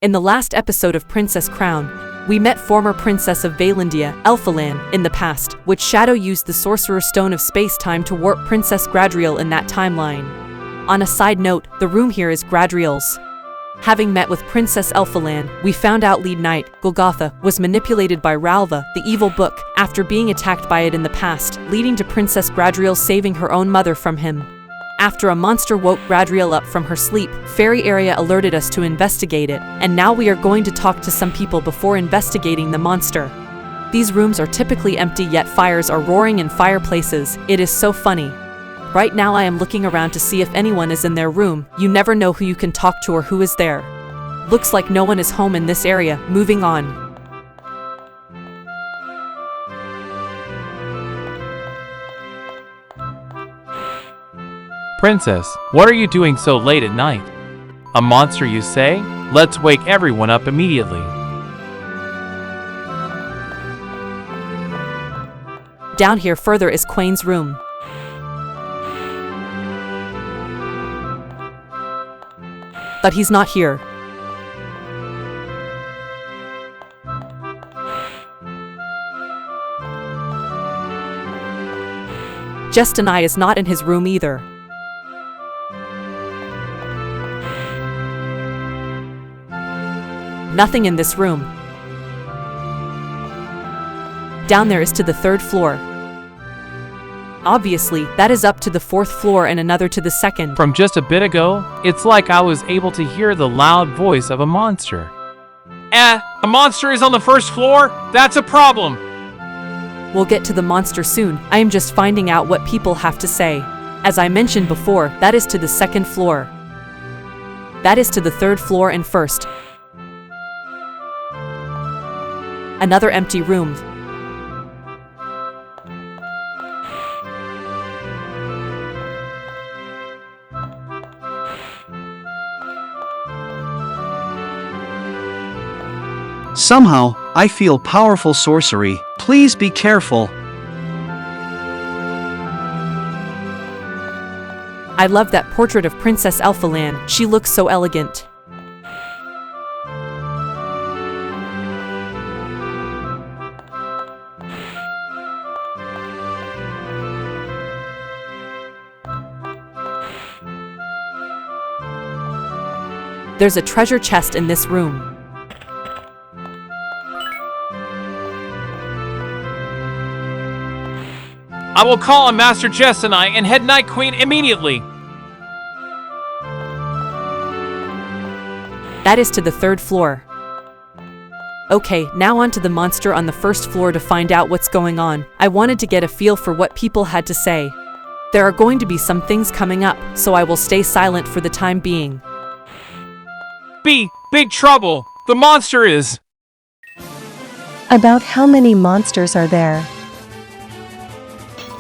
In the last episode of Princess Crown, we met former Princess of Valendia, Elphalan, in the past, which Shadow used the Sorcerer's Stone of Space-Time to warp Princess Gradriel in that timeline. On a side note, the room here is Gradriel's. Having met with Princess Elphalan, we found out lead knight, Golgotha, was manipulated by Ralva, the evil book, after being attacked by it in the past, leading to Princess Gradriel saving her own mother from him. After a monster woke Gradriel up from her sleep, Fairy Area alerted us to investigate it, and now we are going to talk to some people before investigating the monster. These rooms are typically empty, yet fires are roaring in fireplaces. It is so funny. Right now I am looking around to see if anyone is in their room. You never know who you can talk to or who is there. Looks like no one is home in this area. Moving on. Princess, what are you doing so late at night? A monster, you say? Let's wake everyone up immediately. Down here further is Quain's room. But he's not here. Justinai is not in his room either. Nothing in this room. Down there is to the 3rd floor. Obviously, that is up to the 4th floor and another to the 2nd. From just a bit ago, it's like I was able to hear the loud voice of a monster. A monster is on the 1st floor? That's a problem! We'll get to the monster soon. I am just finding out what people have to say. As I mentioned before, that is to the 2nd floor. That is to the 3rd floor and 1st. Another empty room. Somehow, I feel powerful sorcery. Please be careful. I love that portrait of Princess Elphalan. She looks so elegant. There's a treasure chest in this room. I will call on Master Jessenai and Head Night Queen immediately! That is to the 3rd floor. Okay, now on to the monster on the 1st floor to find out what's going on. I wanted to get a feel for what people had to say. There are going to be some things coming up, so I will stay silent for the time being. Big trouble! The monster is... About how many monsters are there?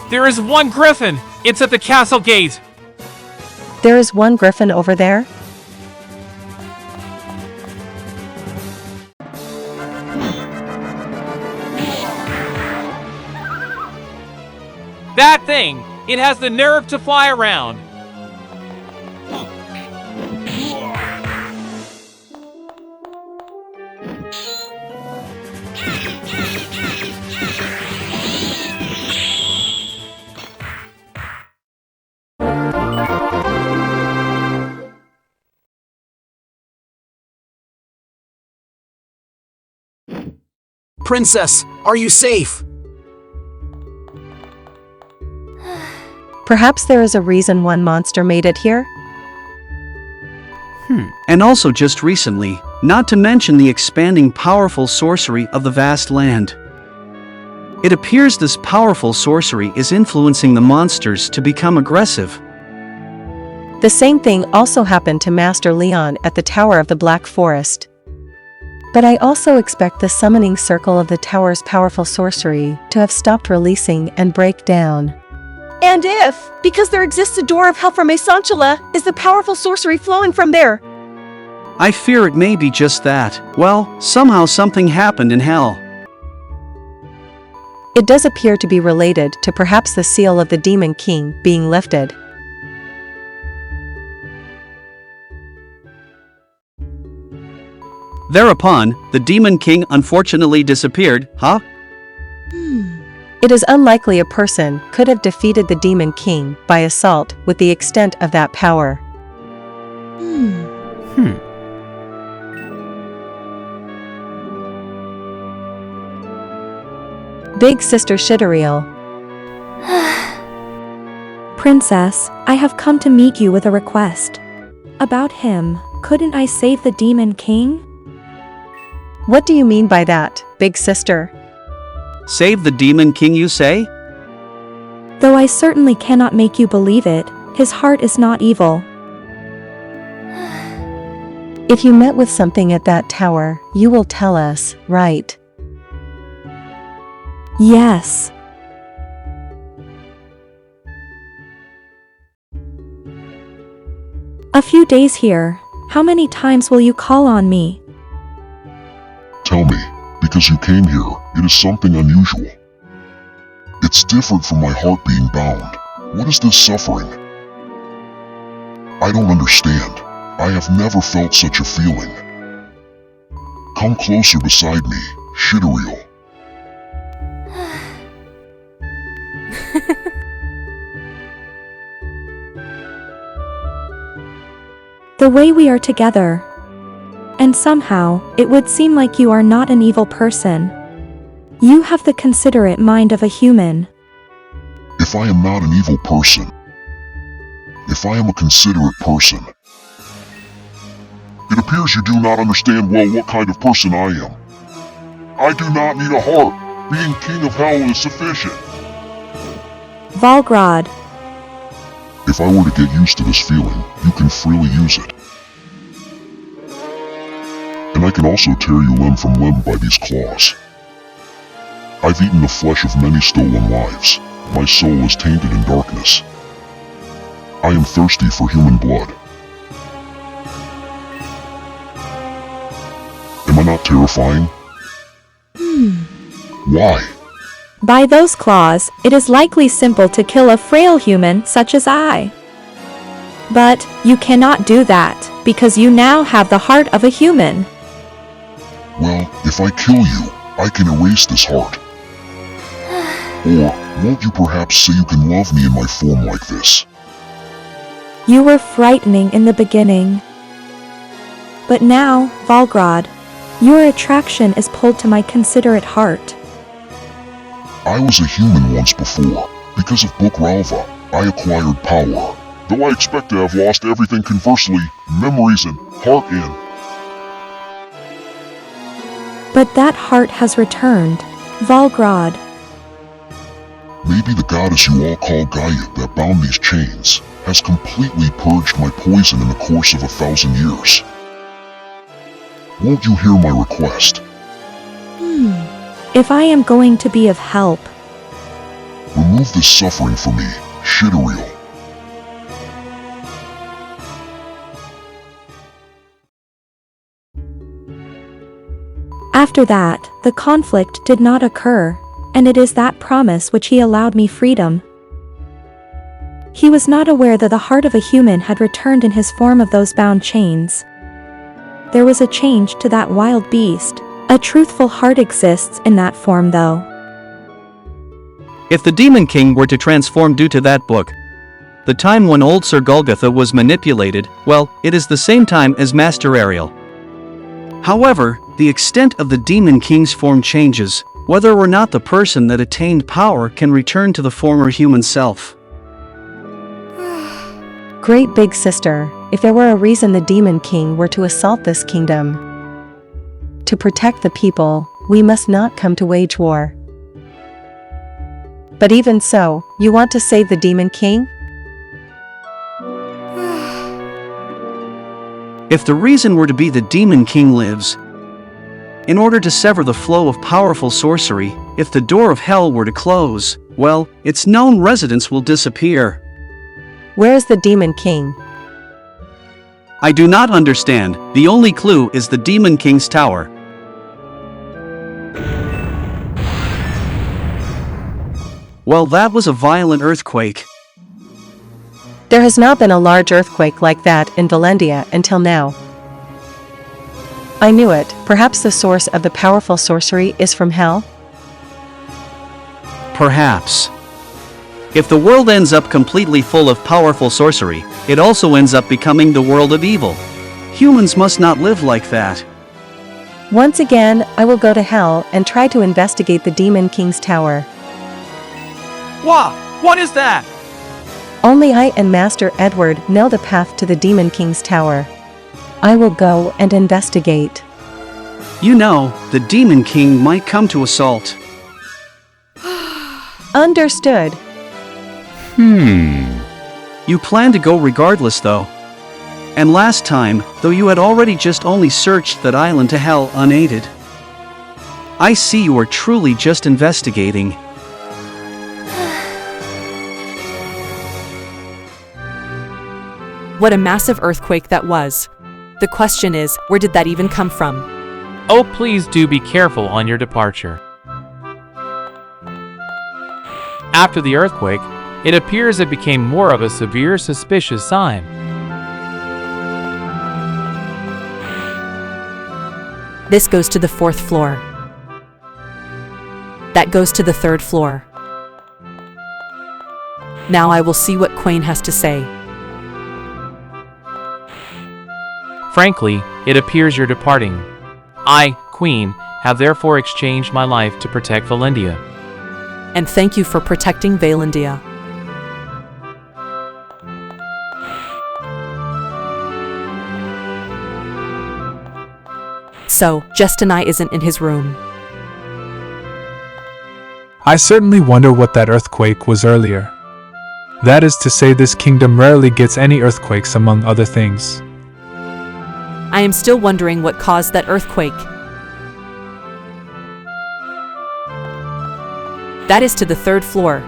There is one griffin! It's at the castle gate! There is one griffin over there? That thing! It has the nerve to fly around! Princess, are you safe? Perhaps there is a reason one monster made it here? And also just recently, not to mention the expanding powerful sorcery of the vast land. It appears this powerful sorcery is influencing the monsters to become aggressive. The same thing also happened to Master Leon at the Tower of the Black Forest. But I also expect the summoning circle of the tower's powerful sorcery to have stopped releasing and break down. And if, because there exists a door of hell from Mesanchela, is the powerful sorcery flowing from there? I fear it may be just that. Well, somehow something happened in hell. It does appear to be related to perhaps the seal of the Demon King being lifted. Thereupon, the Demon King unfortunately disappeared, huh? It is unlikely a person could have defeated the Demon King by assault with the extent of that power. Big Sister Gradriel. Princess, I have come to meet you with a request. About him, couldn't I save the Demon King? What do you mean by that, Big Sister? Save the Demon King, you say? Though I certainly cannot make you believe it, his heart is not evil. If you met with something at that tower, you will tell us, right? Yes. A few days here. How many times will you call on me? Tell me, because you came here, it is something unusual. It's different from my heart being bound. What is this suffering? I don't understand. I have never felt such a feeling. Come closer beside me, Gradriel. The way we are together. And somehow, it would seem like you are not an evil person. You have the considerate mind of a human. If I am not an evil person, if I am a considerate person, it appears you do not understand well what kind of person I am. I do not need a heart. Being king of hell is sufficient. Valgrad. If I were to get used to this feeling, you can freely use it. And I can also tear you limb from limb by these claws. I've eaten the flesh of many stolen lives. My soul is tainted in darkness. I am thirsty for human blood. Am I not terrifying? Why? By those claws, it is likely simple to kill a frail human such as I. But you cannot do that, because you now have the heart of a human. Well, if I kill you, I can erase this heart. Or, won't you perhaps say you can love me in my form like this? You were frightening in the beginning. But now, Valgrad, your attraction is pulled to my considerate heart. I was a human once before. Because of Book Ralva, I acquired power. Though I expect to have lost everything conversely, memories and heart and... But that heart has returned, Valgrad. Maybe the goddess you all call Gaia that bound these chains has completely purged my poison in the course of 1,000 years. Won't you hear my request? If I am going to be of help, remove this suffering for me, Gradriel. after that, the conflict did not occur, and it is that promise which he allowed me freedom. He was not aware that the heart of a human had returned in his form of those bound chains. There was a change to that wild beast. A truthful heart exists in that form, though. If the Demon King were to transform due to that book, the time when old Sir Golgotha was manipulated, well, it is the same time as Master Ariel. However, the extent of the Demon King's form changes, whether or not the person that attained power can return to the former human self. Great big sister, if there were a reason the Demon King were to assault this kingdom, to protect the people, we must not come to wage war. But even so, you want to save the Demon King? If the reason were to be the Demon King lives, in order to sever the flow of powerful sorcery, if the door of hell were to close, well, its known residents will disappear. Where is the Demon King? I do not understand. The only clue is the Demon King's tower. Well, that was a violent earthquake. There has not been a large earthquake like that in Valendia until now. I knew it. Perhaps the source of the powerful sorcery is from hell? Perhaps. If the world ends up completely full of powerful sorcery, it also ends up becoming the world of evil. Humans must not live like that. Once again, I will go to hell and try to investigate the Demon King's tower. Wow, what is that? Only I and Master Edward know the path to the Demon King's tower. I will go and investigate. You know, the Demon King might come to assault. Understood. You plan to go regardless though. And last time, though you had already just only searched that island to hell unaided. I see you are truly just investigating. What a massive earthquake that was. The question is, where did that even come from? Oh, please do be careful on your departure. After the earthquake, it appears it became more of a severe suspicious sign. This goes to the 4th floor. That goes to the 3rd floor. Now I will see what Quain has to say. Frankly, it appears you're departing. I, Queen, have therefore exchanged my life to protect Valendia. And thank you for protecting Valendia. So, Justinai isn't in his room. I certainly wonder what that earthquake was earlier. That is to say, this kingdom rarely gets any earthquakes among other things. I am still wondering what caused that earthquake. That is to the 3rd floor.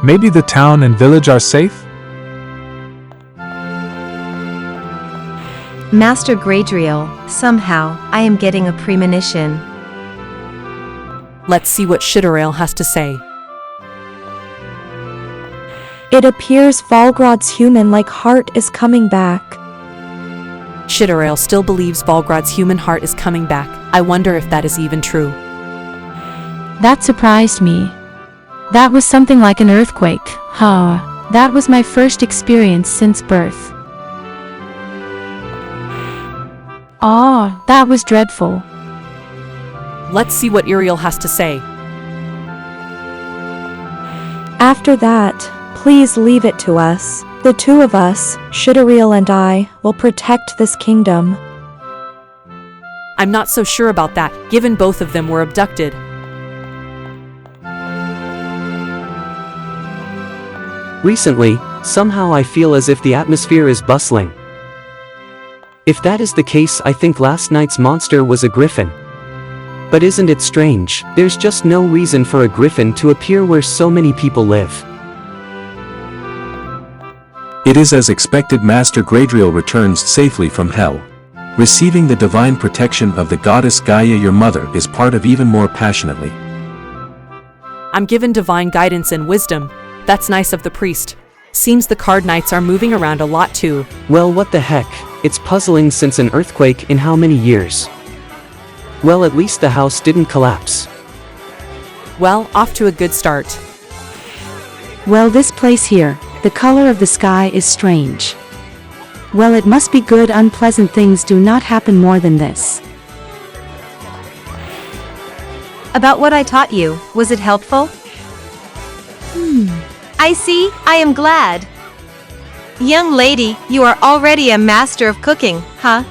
Maybe the town and village are safe? Master Gradriel, somehow, I am getting a premonition. Let's see what Gradriel has to say. It appears Volgrad's human-like heart is coming back. Gradriel still believes Volgrad's human heart is coming back. I wonder if that is even true. That surprised me. That was something like an earthquake. That was my first experience since birth. That was dreadful. Let's see what Uriel has to say. After that, please leave it to us. The two of us, Gradriel and I, will protect this kingdom. I'm not so sure about that, given both of them were abducted. Recently, somehow I feel as if the atmosphere is bustling. If that is the case, I think last night's monster was a griffin. But isn't it strange? There's just no reason for a griffin to appear where so many people live. It is as expected. Master Gradriel returns safely from hell. Receiving the divine protection of the goddess Gaia, your mother, is part of even more passionately. I'm given divine guidance and wisdom. That's nice of the priest. Seems the card knights are moving around a lot too. Well, what the heck? It's puzzling, since an earthquake in how many years? Well, at least the house didn't collapse. Well, off to a good start. Well, this place here, the color of the sky is strange. Well, it must be good. Unpleasant things do not happen more than this. About what I taught you, was it helpful? I see, I am glad. Young lady, you are already a master of cooking, huh?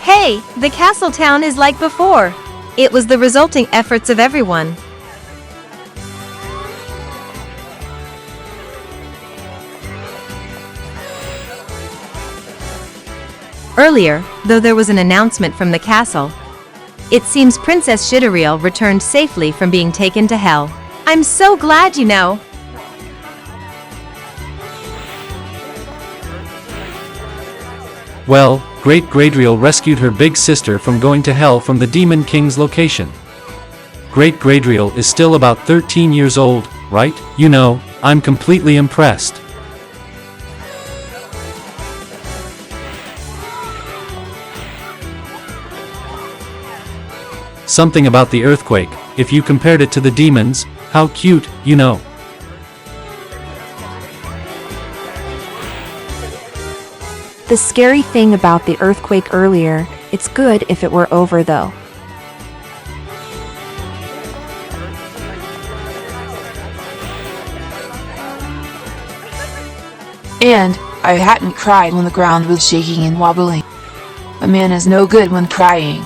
Hey, the castle town is like before. It was the resulting efforts of everyone. Earlier, though there was an announcement from the castle, it seems Princess Gradriel returned safely from being taken to hell. I'm so glad, you know. Well, Great Gradriel rescued her big sister from going to hell from the Demon King's location. Great Gradriel is still about 13 years old, right? You know, I'm completely impressed. Something about the earthquake, if you compared it to the demons, how cute, you know. The scary thing about the earthquake earlier, it's good if it were over though. And I hadn't cried when the ground was shaking and wobbling. A man is no good when crying.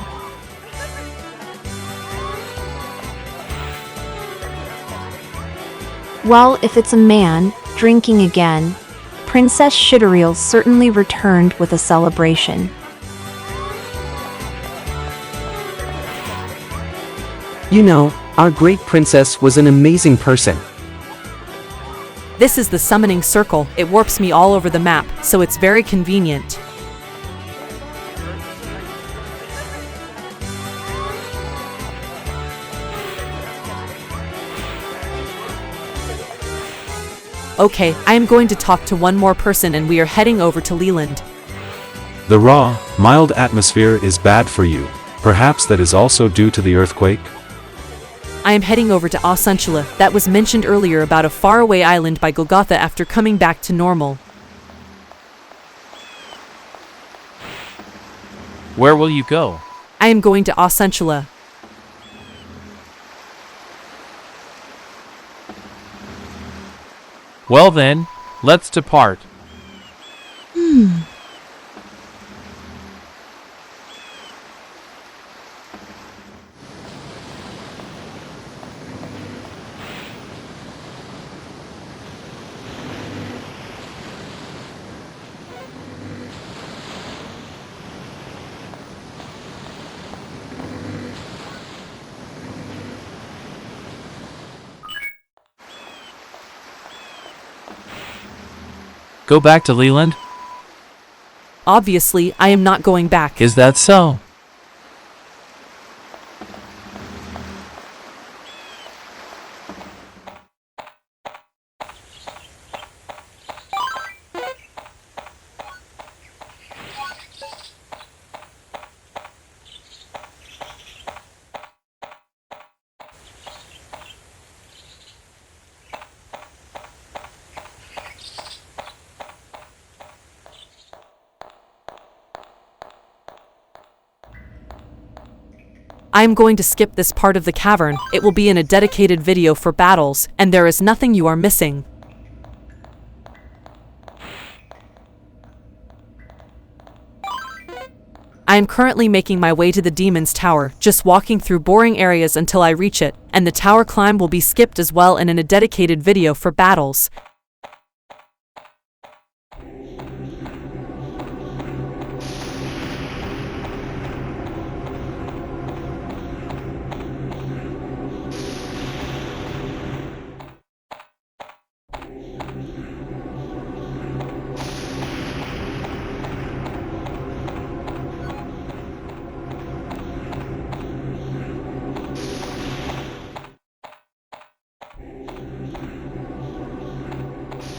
Well, if it's a man, drinking again, Princess Gradriel certainly returned with a celebration. You know, our great princess was an amazing person. This is the summoning circle. It warps me all over the map, so it's very convenient. Okay, I am going to talk to one more person and we are heading over to Leland. The raw, mild atmosphere is bad for you. Perhaps that is also due to the earthquake? I am heading over to Asunsula, that was mentioned earlier about a faraway island by Golgotha after coming back to normal. Where will you go? I am going to Asunsula. Well then, let's depart. Go back to Leland? Obviously, I am not going back. Is that so? I am going to skip this part of the cavern. It will be in a dedicated video for battles, and there is nothing you are missing. I am currently making my way to the Demon's Tower, just walking through boring areas until I reach it, and the tower climb will be skipped as well and in a dedicated video for battles.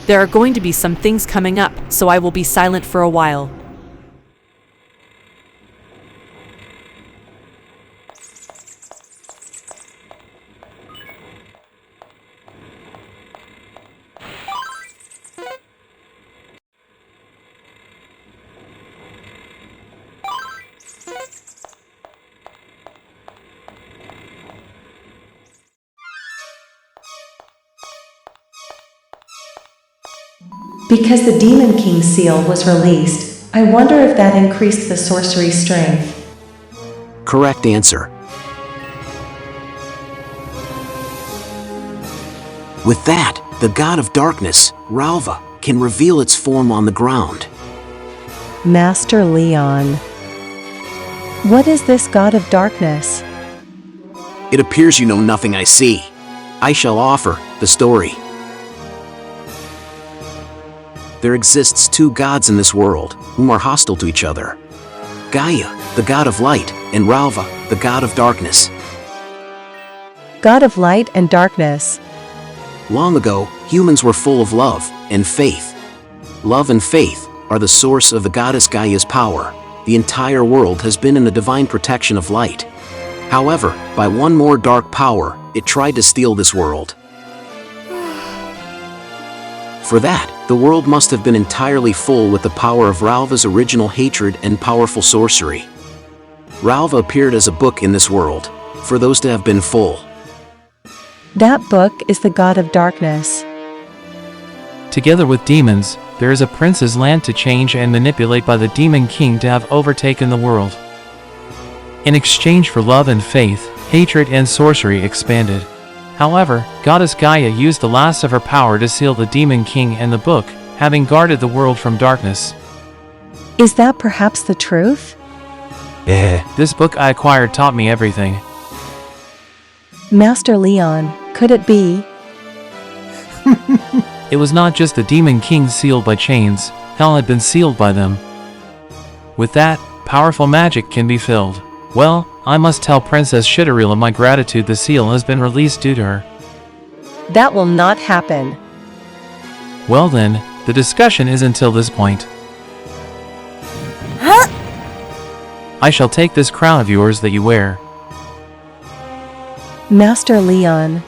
There are going to be some things coming up, so I will be silent for a while. Because the Demon King seal was released, I wonder if that increased the sorcery strength. Correct answer. With that, the god of darkness, Ralva, can reveal its form on the ground. Master Leon. What is this god of darkness? It appears you know nothing I see. I shall offer the story. there exists two gods in this world, whom are hostile to each other. Gaia, the god of light, and Ralva, the god of darkness. God of light and darkness. Long ago, humans were full of love and faith. Love and faith are the source of the goddess Gaia's power. The entire world has been in the divine protection of light. However, by one more dark power, it tried to steal this world. For that, the world must have been entirely full with the power of Ralva's original hatred and powerful sorcery. Ralva appeared as a book in this world, for those to have been full. That book is the god of darkness. Together with demons, there is a prince's land to change and manipulate by the demon king to have overtaken the world. In exchange for love and faith, hatred and sorcery expanded. However, Goddess Gaia used the last of her power to seal the demon king and the book, having guarded the world from darkness. Is that perhaps the truth? This book I acquired taught me everything. Master Leon, could it be? It was not just the demon king sealed by chains, hell had been sealed by them. With that, powerful magic can be filled. Well, I must tell Princess Gradriel my gratitude. The seal has been released due to her. That will not happen. Well then, the discussion is until this point. I shall take this crown of yours that you wear. Master Leon.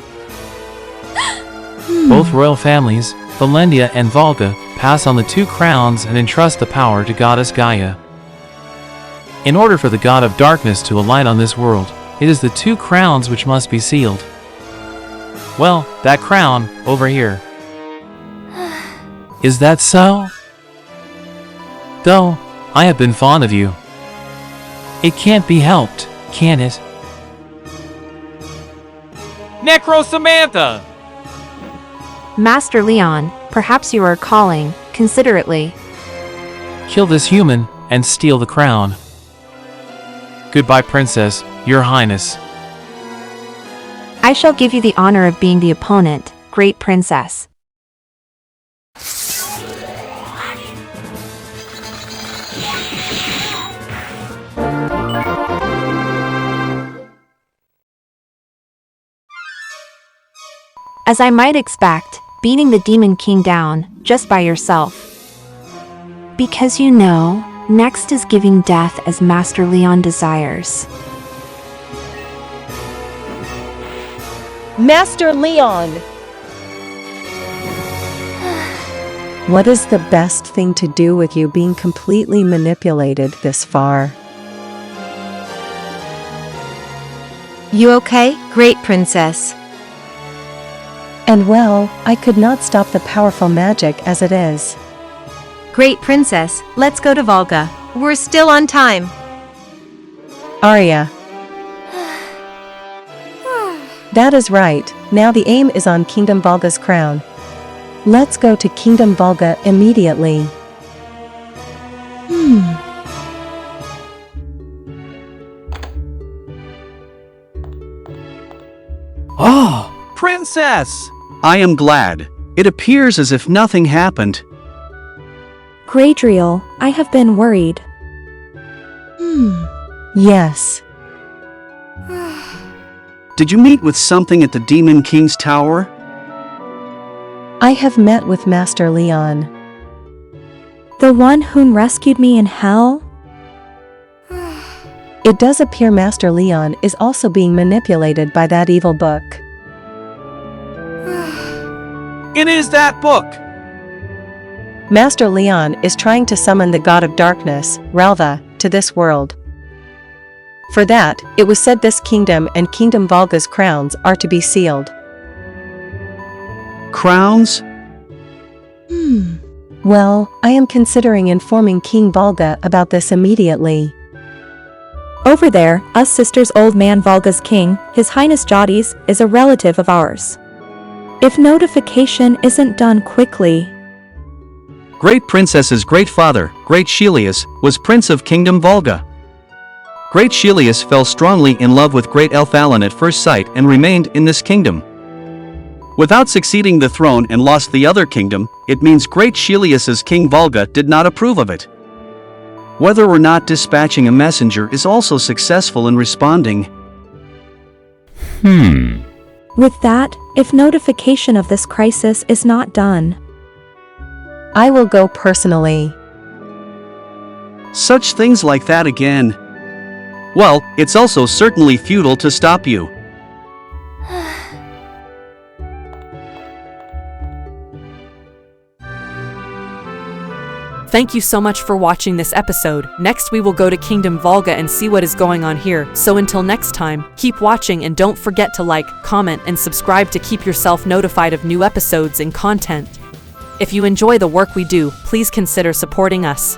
Both royal families, Valendia and Volga, pass on the two crowns and entrust the power to Goddess Gaia. In order for the god of darkness to alight on this world, it is the two crowns which must be sealed. Well, that crown, over here. Is that so? Though, I have been fond of you. It can't be helped, can it? Necro Samantha! Master Leon, perhaps you are calling, considerately. Kill this human, and steal the crown. Goodbye, Princess, Your Highness. I shall give you the honor of being the opponent, Great Princess. As I might expect, beating the Demon King down, just by yourself. Because you know, next is giving death as Master Leon desires. Master Leon! What is the best thing to do with you being completely manipulated this far? You okay, Great Princess? And well, I could not stop the powerful magic as it is. Great Princess, let's go to Volga. We're still on time. Arya. That is right, now the aim is on Kingdom Volga's crown. Let's go to Kingdom Volga immediately. Oh, Princess! I am glad. It appears as if nothing happened. Gradriel, I have been worried. Yes. Did you meet with something at the Demon King's tower? I have met with Master Leon. The one whom rescued me in hell? It does appear Master Leon is also being manipulated by that evil book. It is that book! Master Leon is trying to summon the god of darkness, Ralva, to this world. For that, it was said this kingdom and Kingdom Volga's crowns are to be sealed. Crowns? Well, I am considering informing King Volga about this immediately. Over there, us sisters old man Volga's king, His Highness Jadis, is a relative of ours. If notification isn't done quickly... Great Princess's great father, Great Shelius, was Prince of Kingdom Volga. Great Shelius fell strongly in love with Great Elf Alan at first sight and remained in this kingdom. Without succeeding the throne and lost the other kingdom, it means Great Shelius's King Volga did not approve of it. Whether or not dispatching a messenger is also successful in responding. With that, if notification of this crisis is not done, I will go personally. Such things like that again. Well, it's also certainly futile to stop you. Thank you so much for watching this episode. Next we will go to Kingdom Volga and see what is going on here. So until next time, keep watching and don't forget to like, comment, and subscribe to keep yourself notified of new episodes and content. If you enjoy the work we do, please consider supporting us.